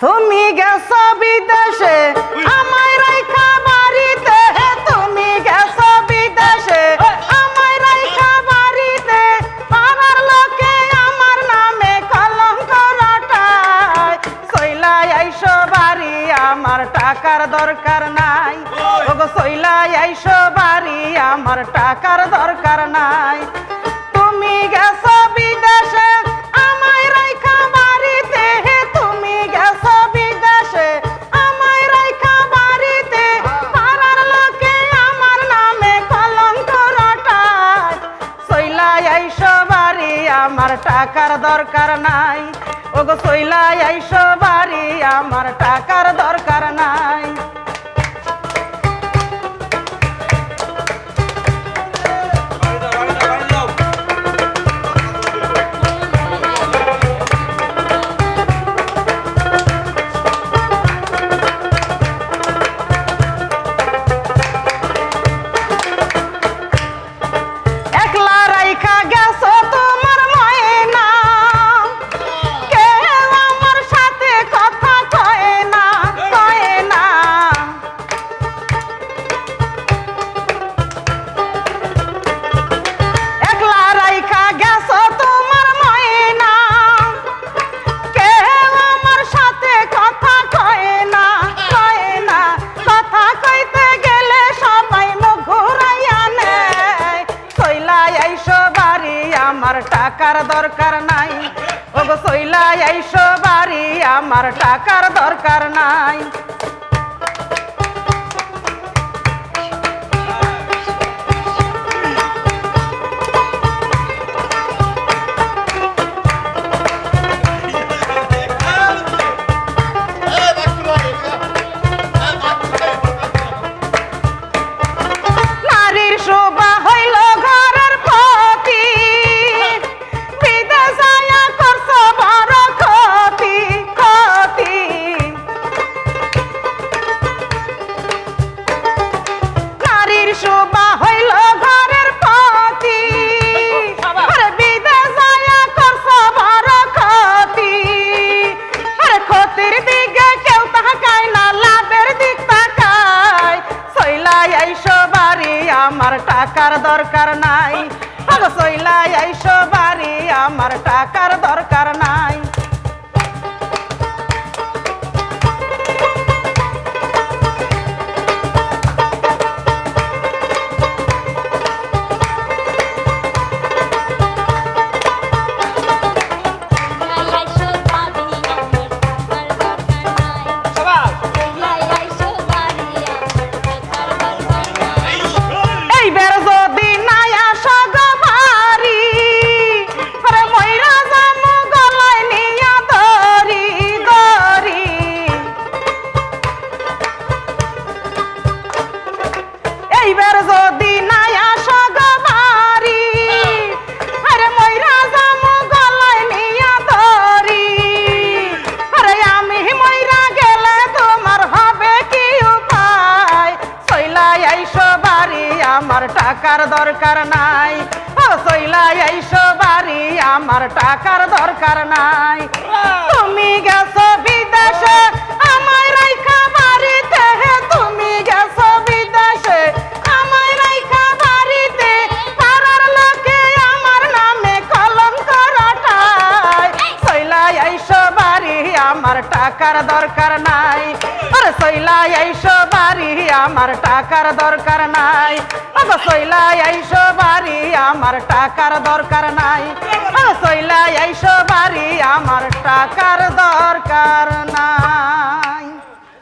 তুমি গেছো বিদেশে আমায় রাইখা বাড়িতে, তুমি গেছো বিদেশে আমায় রাইখা বাড়িতে, পাড়ার লোকে আমার নামে কলঙ্ক রটায়। সইলাই আইসো বাড়ি আমার টাকার দরকার নাই, ওগো সইলাই আইসো বাড়ি আমার টাকার দরকার নাই। তুমি গেছো বিদেশে আমায় রাইখা বাড়িতে, তুমি গেছো বিদেশে আমায় রাইখা বাড়িতে, পাড়ার লোকে আমার নামে কলঙ্ক রটায়। সইলাই আইসো বাড়ি আমার টাকার দরকার নাই, ওগো সইলাই আইসো বাড়ি আমার টাকার দরকার নাই। আমার টাকার দরকার নাই, ওগো সইলাই আইসো বাড়ি আমার টাকার দরকার নাই। নারীর শোভা হইল ঘরের পতি, বিদেশ আয়া করছো বড় ক্ষতি ক্ষতি। নারীর শোভা হইল ঘরের পতি, আরে বিদেশ আয়া করছো বড় ক্ষতি। আরে ক্ষতির দিকে কেউ তাকায় না, লাভের দিক তাকায়। সইলাই আইসো বাড়ি আমার টাকার দরকার নাই, ওগো সইলাই আইসো বাড়ি আমার টাকার দরকার নাই। আমার টাকার দরকার নাই, ও সইলাই আইসো বাড়ি আমার টাকার দরকার নাই। তুমি গেছো বিদেশে আমায় রাইখা বাড়িতে, তুমি গেছো বিদেশে আমায় রাইখা বাড়িতে, পাড়ার লোকে আমার নামে কলঙ্ক রটায়। সইলাই আইসো বাড়ি আমার টাকার দরকার নাই, আরে সইলাই আইসো বাড়ি আমার টাকার দরকার নাই, ওগো সইলাই আইসো বাড়ি আমার টাকার দরকার নাই, ওগো সইলাই আইসো বাড়ি আমার টাকার দরকার